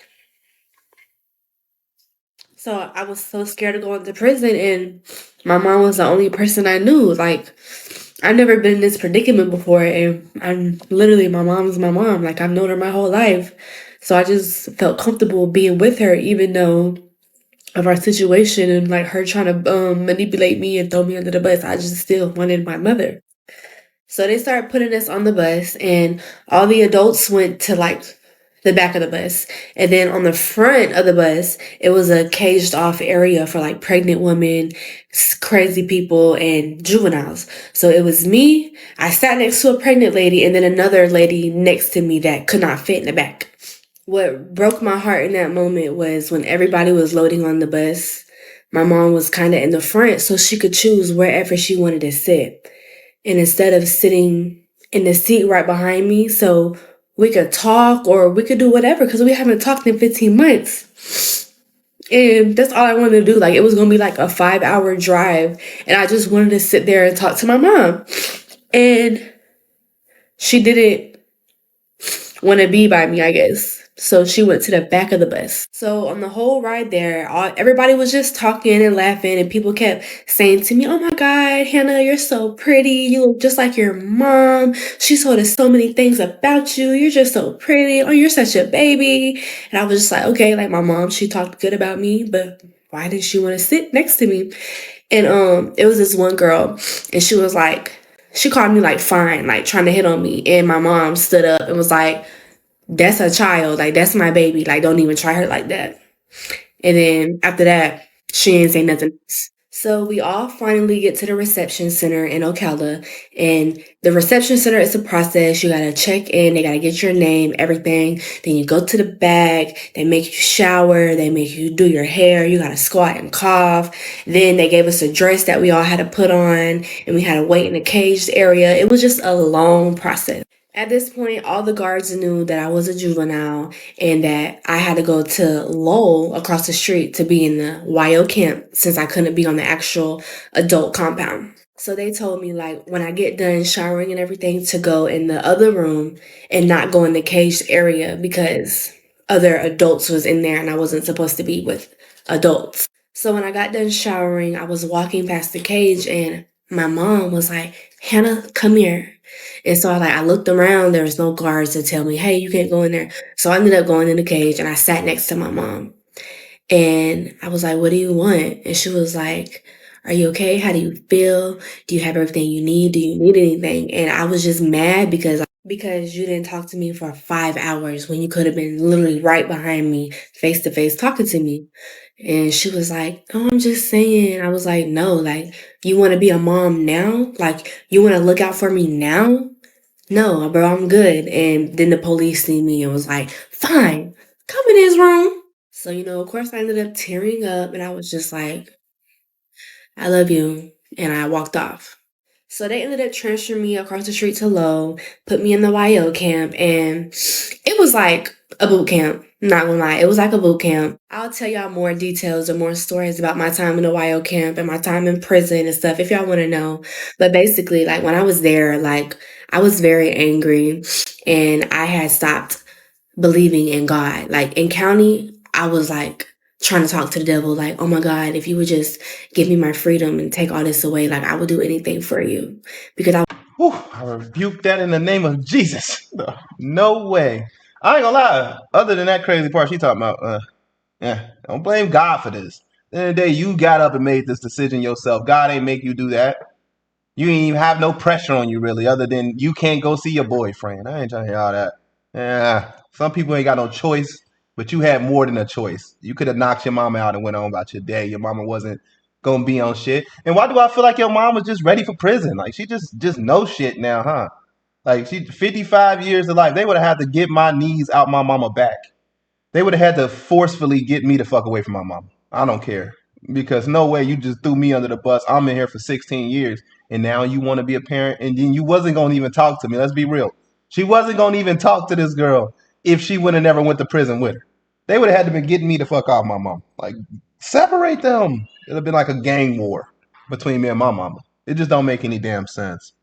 So I was so scared of going to prison, and my mom was the only person I knew. Like, I've never been in this predicament before, and my mom's my mom. Like, I've known her my whole life. So I just felt comfortable being with her, even though of our situation and like her trying to manipulate me and throw me under the bus. I just still wanted my mother. So they started putting us on the bus, and all the adults went to like the back of the bus. And then on the front of the bus, it was a caged off area for like pregnant women, crazy people, and juveniles. So it was me. I sat next to a pregnant lady and then another lady next to me that could not fit in the back. What broke my heart in that moment was when everybody was loading on the bus, my mom was kind of in the front so she could choose wherever she wanted to sit. And instead of sitting in the seat right behind me, so we could talk or we could do whatever because we haven't talked in 15 months. And that's all I wanted to do. Like, it was going to be like a 5-hour drive. And I just wanted to sit there and talk to my mom. And she didn't want to be by me, I guess. So she went to the back of the bus. So on the whole ride there, everybody was just talking and laughing, and people kept saying to me, "Oh my God, Hannah, you're so pretty. You look just like your mom. She told us so many things about you. You're just so pretty. Oh, you're such a baby." And I was just like, okay, like my mom, she talked good about me, but why did she want to sit next to me? And it was this one girl, and she was like, she called me like fine, like trying to hit on me. And my mom stood up and was like, "That's a child. Like, that's my baby. Like, don't even try her like that." And then after that, she didn't say nothing else. So we all finally get to the reception center in Ocala. And the reception center is a process. You got to check in. They got to get your name, everything. Then you go to the back. They make you shower. They make you do your hair. You got to squat and cough. Then they gave us a dress that we all had to put on. And we had to wait in a caged area. It was just a long process. At this point, all the guards knew that I was a juvenile and that I had to go to Lowell across the street to be in the YO camp since I couldn't be on the actual adult compound. So they told me, like, when I get done showering and everything, to go in the other room and not go in the caged area because other adults was in there and I wasn't supposed to be with adults. So when I got done showering, I was walking past the cage and my mom was like, Hannah, come here. And so I looked around, there was no guards to tell me, hey, you can't go in there. So I ended up going in the cage and I sat next to my mom. And I was like, what do you want? And she was like, are you okay? How do you feel? Do you have everything you need? Do you need anything? And I was just mad because you didn't talk to me for 5 hours when you could have been literally right behind me, face to face, talking to me. And she was like, oh, I'm just saying. I was like, no, like, you want to be a mom now? Like, you want to look out for me now? No, bro, I'm good. And then the police see me and was like, fine, come in his room. So, of course, I ended up tearing up and I was just like, I love you. And I walked off. So they ended up transferring me across the street to Low, put me in the YO camp, and it was like a boot camp. Not gonna lie, it was like a boot camp. I'll tell y'all more details or more stories about my time in the YO camp and my time in prison and stuff if y'all want to know. But basically, like when I was there, like I was very angry and I had stopped believing in God. Like in county, I was like trying to talk to the devil, like, oh my God, if you would just give me my freedom and take all this away, like I would do anything for you. Because I rebuke that in the name of Jesus. No way. I ain't gonna lie. Other than that crazy part she talking about, don't blame God for this. At the end of the day, you got up and made this decision yourself. God ain't make you do that. You ain't even have no pressure on you really, other than you can't go see your boyfriend. I ain't trying to hear all that. Yeah, some people ain't got no choice, but you had more than a choice. You could have knocked your mama out and went on about your day. Your mama wasn't gonna be on shit. And why do I feel like your mom was just ready for prison? Like she just know shit now, huh? Like she 55 years of life. They would have had to get my knees out my mama back. They would have had to forcefully get me the fuck away from my mama. I don't care. Because no way you just threw me under the bus. I'm in here for 16 years and now you want to be a parent and then you wasn't going to even talk to me. Let's be real. She wasn't going to even talk to this girl if she would have never went to prison with her. They would have had to been getting me the fuck off my mom. Like separate them. It'd have been like a gang war between me and my mama. It just don't make any damn sense.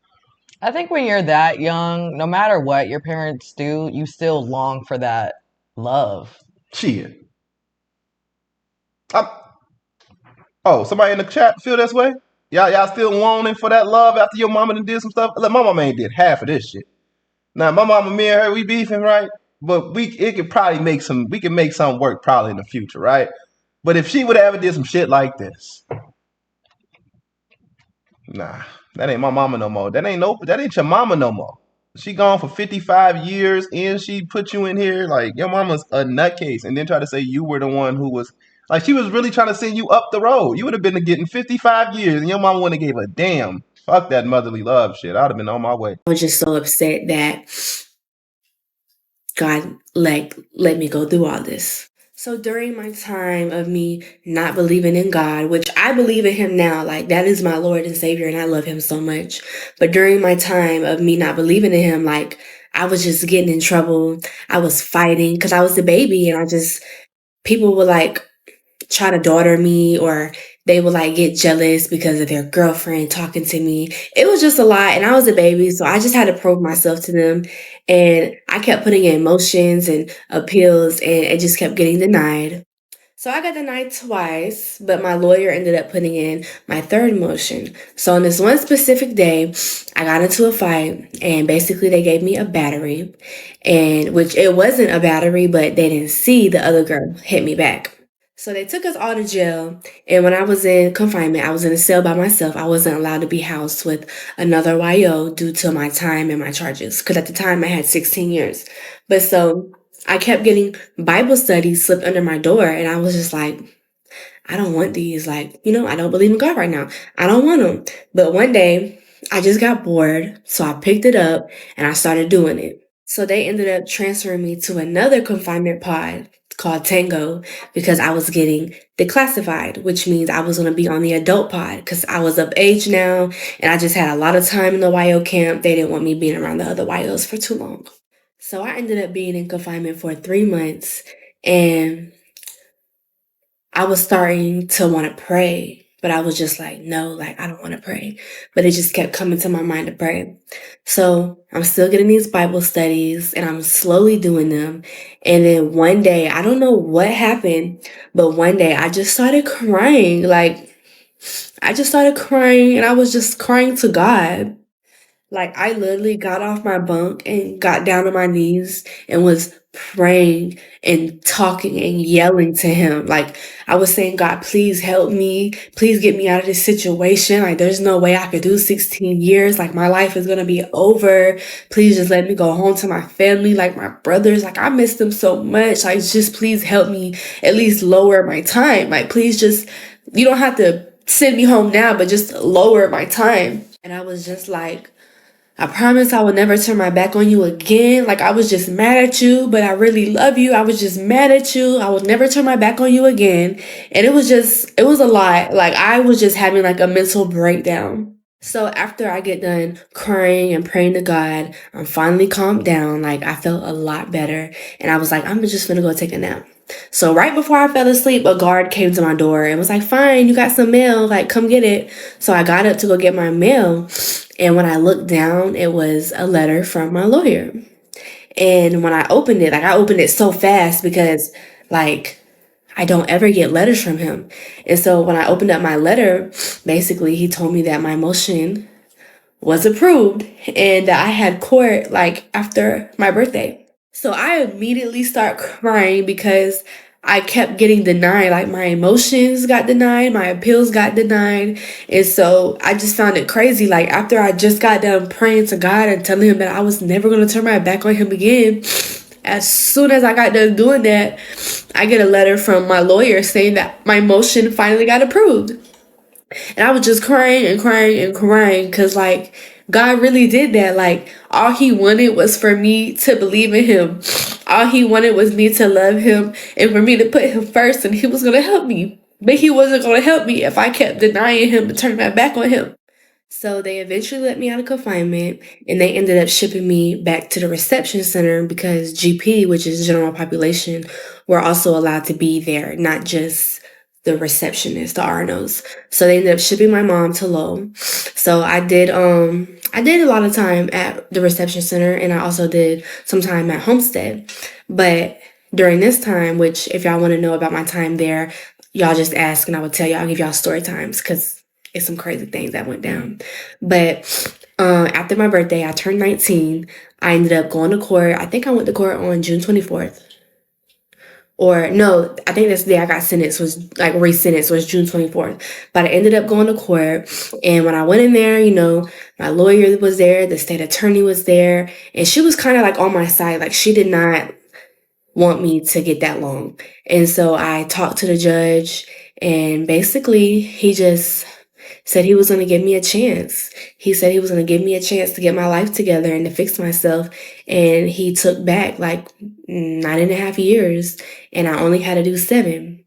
I think when you're that young, no matter what your parents do, you still long for that love. Shit. Oh, somebody in the chat feel this way? Y'all still longing for that love after your mama done did some stuff? Look, my mama ain't did half of this shit. Now my mama, me and her, we beefing, right? But we can make some work probably in the future, right? But if she would have ever did some shit like this, nah, that ain't my mama no more. That ain't your mama no more. She gone for 55 years and she put you in here like your mama's a nutcase and then try to say you were the one who was like she was really trying to send you up the road. You would have been getting 55 years and your mama wouldn't have gave a damn. Fuck that motherly love shit. I'd have been on my way. I was just so upset that God let me go through all this. So during my time of me not believing in God, which I believe in him now, like that is my Lord and Savior and I love him so much. But during my time of me not believing in him, like I was just getting in trouble. I was fighting because I was the baby and people were like try to daughter me or they would like get jealous because of their girlfriend talking to me. It was just a lot and I was a baby, so I just had to prove myself to them and I kept putting in motions and appeals and it just kept getting denied. So I got denied twice, but my lawyer ended up putting in my third motion. So on this one specific day, I got into a fight and basically they gave me a battery and which it wasn't a battery, but they didn't see the other girl hit me back. So they took us all to jail. And when I was in confinement, I was in a cell by myself. I wasn't allowed to be housed with another YO due to my time and my charges. Because at the time I had 16 years. But so I kept getting Bible studies slipped under my door. And I was just like, I don't want these. Like, I don't believe in God right now. I don't want them. But one day I just got bored. So I picked it up and I started doing it. So they ended up transferring me to another confinement pod called Tango because I was getting declassified, which means I was going to be on the adult pod because I was of age now and I just had a lot of time in the YO camp. They didn't want me being around the other YOs for too long. So I ended up being in confinement for 3 months and I was starting to want to pray, but I was just like, no, like, I don't want to pray. But it just kept coming to my mind to pray. So I'm still getting these Bible studies and I'm slowly doing them. And then one day, I don't know what happened, but one day I just started crying. Like, I just started crying and I was just crying to God. Like, I literally got off my bunk and got down on my knees and was praying and talking and yelling to him. Like, I was saying, God, please help me. Please get me out of this situation. Like, there's no way I could do 16 years. Like, my life is going to be over. Please just let me go home to my family, like my brothers. Like, I miss them so much. Like, just please help me at least lower my time. Like, please just, you don't have to send me home now, but just lower my time. And I was just like, I promise I will never turn my back on you again. Like, I was just mad at you, but I really love you. I was just mad at you. I will never turn my back on you again. And it was a lot. Like, I was just having like a mental breakdown. So after I get done crying and praying to God, I'm finally calmed down. Like, I felt a lot better. And I was like, I'm just gonna go take a nap. So right before I fell asleep, a guard came to my door and was like, fine, you got some mail, like, come get it. So I got up to go get my mail. And when I looked down, it was a letter from my lawyer. And when I opened it, like, I opened it so fast because, like, I don't ever get letters from him. And so when I opened up my letter, basically he told me that my motion was approved and that I had court like after my birthday. So I immediately start crying because I kept getting denied. Like, my emotions got denied, my appeals got denied. And so I just found it crazy. Like, after I just got done praying to God and telling him that I was never going to turn my back on him again, as soon as I got done doing that, I get a letter from my lawyer saying that my motion finally got approved. And I was just crying and crying and crying because, like, God really did that. Like, all he wanted was for me to believe in him. All he wanted was me to love him and for me to put him first, and he was going to help me. But he wasn't going to help me if I kept denying him and turning my back on him. So they eventually let me out of confinement and they ended up shipping me back to the reception center because GP, which is general population, were also allowed to be there, not just the receptionist, the RNOs. So they ended up shipping my mom to Lowell. So I did a lot of time at the reception center and I also did some time at Homestead. But during this time, which if y'all want to know about my time there, y'all just ask and I will tell y'all, I'll give y'all story times because it's some crazy things that went down. But after my birthday, I turned 19. I ended up going to court. I think I went to court on June 24th. Or no, I think that's the day I got sentenced, was like re-sentenced, was June 24th. But I ended up going to court. And when I went in there, you know, my lawyer was there, the state attorney was there, and she was kind of like on my side. Like, she did not want me to get that long. And so I talked to the judge, and basically he just said he was going to give me a chance. He said he was going to give me a chance to get my life together and to fix myself. And he took back like 9.5 years and I only had to do 7.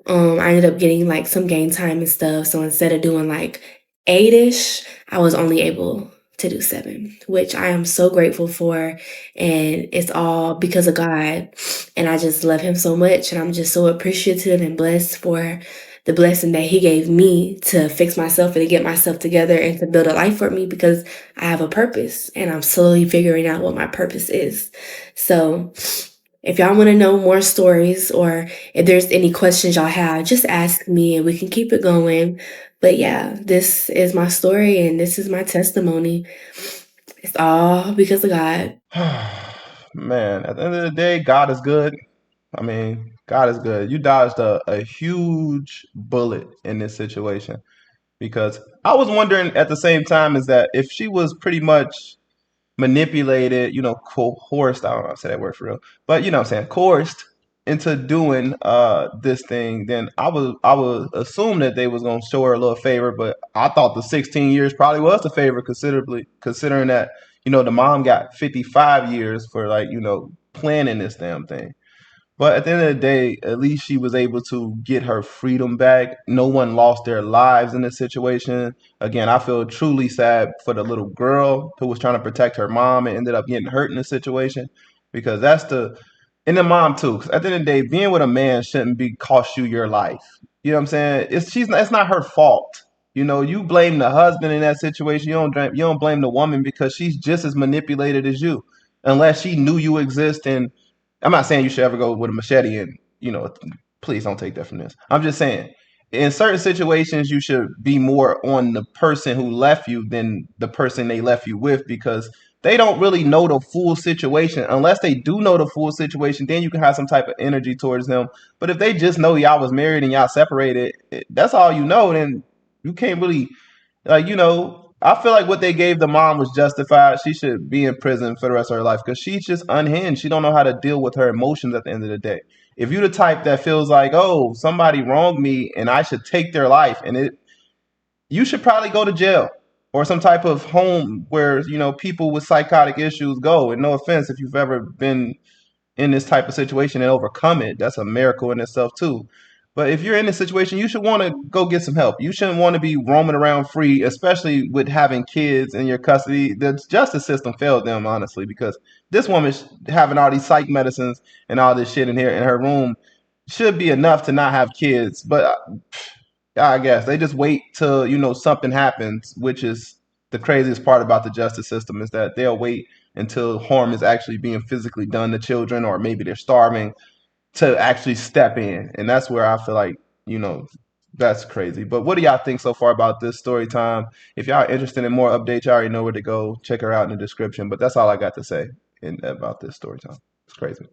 I ended up getting like some game time and stuff. So instead of doing like 8-ish, I was only able to do 7, which I am so grateful for. And it's all because of God. And I just love him so much. And I'm just so appreciative and blessed for the blessing that he gave me to fix myself and to get myself together and to build a life for me because I have a purpose and I'm slowly figuring out what my purpose is. So if y'all want to know more stories or if there's any questions y'all have, just ask me and we can keep it going. But yeah, this is my story and this is my testimony. It's all because of God. Man, at the end of the day, God is good. I mean, God is good. You dodged a huge bullet in this situation because I was wondering at the same time is that if she was pretty much manipulated, you know, coerced, I don't know how to say that word for real, but you know what I'm saying, coerced into doing this thing, then I would assume that they was gonna show her a little favor, but I thought the 16 years probably was the favor considering that, you know, the mom got 55 years for like, you know, planning this damn thing. But at the end of the day, at least she was able to get her freedom back. No one lost their lives in this situation. Again, I feel truly sad for the little girl who was trying to protect her mom and ended up getting hurt in this situation, because that's the and the mom too. Because at the end of the day, being with a man shouldn't be cost you your life. You know what I'm saying? It's not her fault. You know, you blame the husband in that situation. You don't blame the woman, because she's just as manipulated as you, unless she knew you exist. And I'm not saying you should ever go with a machete, and please don't take that from this. I'm just saying, in certain situations, you should be more on the person who left you than the person they left you with, because they don't really know the full situation. Unless they do know the full situation, then you can have some type of energy towards them. But if they just know y'all was married and y'all separated, that's all you know, then you can't really, I feel like what they gave the mom was justified. She should be in prison for the rest of her life, because she's just unhinged. She don't know how to deal with her emotions at the end of the day. If you're the type that feels like, oh, somebody wronged me and I should take their life, you should probably go to jail or some type of home where people with psychotic issues go. And no offense, if you've ever been in this type of situation and overcome it, that's a miracle in itself too. But if you're in this situation, you should want to go get some help. You shouldn't want to be roaming around free, especially with having kids in your custody. The justice system failed them, honestly, because this woman's having all these psych medicines and all this shit in here in her room should be enough to not have kids. But I guess they just wait till something happens, which is the craziest part about the justice system, is that they'll wait until harm is actually being physically done to children, or maybe they're starving, to actually step in. And that's where I feel like, you know, that's crazy. But what do y'all think so far about this story time? If y'all are interested in more updates, y'all already know where to go. Check her out in the description. But that's all I got to say about this story time. It's crazy.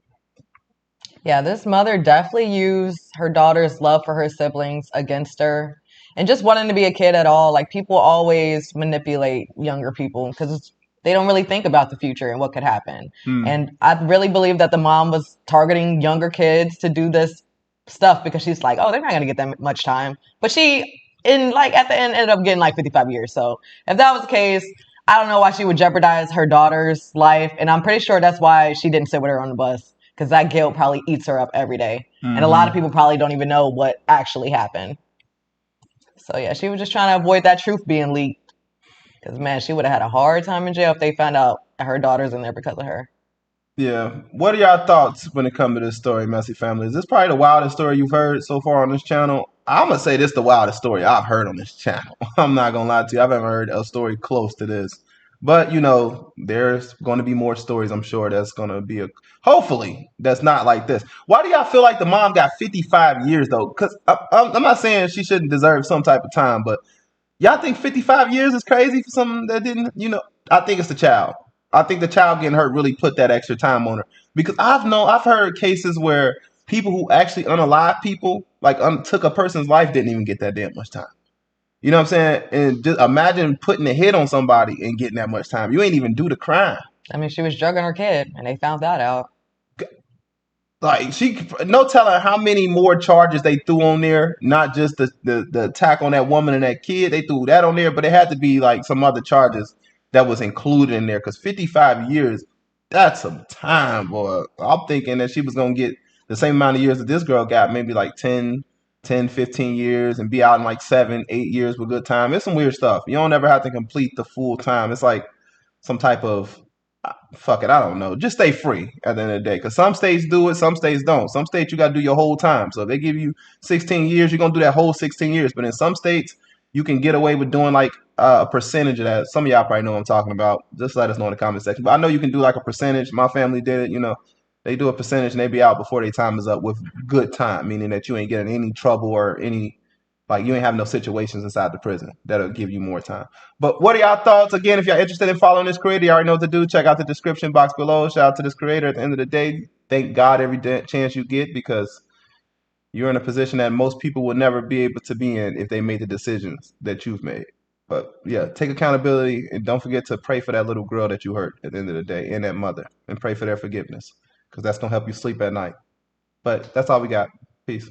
Yeah, this mother definitely used her daughter's love for her siblings against her and just wanting to be a kid at all. Like, people always manipulate younger people because they don't really think about the future and what could happen. And I really believe that the mom was targeting younger kids to do this stuff because she's like, oh, they're not going to get that much time. But she, at the end, ended up getting like 55 years. So if that was the case, I don't know why she would jeopardize her daughter's life. And I'm pretty sure that's why she didn't sit with her on the bus, because that guilt probably eats her up every day. And a lot of people probably don't even know what actually happened. So yeah, she was just trying to avoid that truth being leaked. Because man, she would have had a hard time in jail if they found out her daughter's in there because of her. Yeah. What are y'all thoughts when it comes to this story, Messy Family? Is this probably the wildest story you've heard so far on this channel? I'm going to say this is the wildest story I've heard on this channel. I'm not going to lie to you. I've never heard a story close to this. But, there's going to be more stories, I'm sure, that's going to be hopefully, that's not like this. Why do y'all feel like the mom got 55 years, though? Because I'm not saying she shouldn't deserve some type of time, but y'all think 55 years is crazy for something that didn't, I think it's the child. I think the child getting hurt really put that extra time on her. Because I've heard cases where people who actually unalive people, like took a person's life, didn't even get that damn much time. You know what I'm saying? And just imagine putting a hit on somebody and getting that much time. You ain't even do the crime. I mean, she was drugging her kid, and they found that out. Like, no telling how many more charges they threw on there. Not just the attack on that woman and that kid. They threw that on there, but it had to be like some other charges that was included in there. Because 55 years, that's some time, boy. I'm thinking that she was gonna get the same amount of years that this girl got, maybe like 15 years, and be out in like 7, 8 years with good time. It's some weird stuff. You don't ever have to complete the full time. It's like some type of fuck it, I don't know. Just stay free at the end of the day. Because some states do it, some states don't. Some states you got to do your whole time. So if they give you 16 years, you're going to do that whole 16 years. But in some states, you can get away with doing like a percentage of that. Some of y'all probably know what I'm talking about. Just let us know in the comment section. But I know you can do like a percentage. My family did it. They do a percentage and they be out before their time is up with good time, meaning that you ain't getting any trouble or any, like, you ain't have no situations inside the prison that'll give you more time. But what are y'all thoughts? Again, if y'all interested in following this creator, you already know what to do. Check out the description box below. Shout out to this creator. At the end of the day, thank God every chance you get, because you're in a position that most people would never be able to be in if they made the decisions that you've made. But yeah, take accountability, and don't forget to pray for that little girl that you hurt at the end of the day, and that mother, and pray for their forgiveness, because that's going to help you sleep at night. But that's all we got. Peace.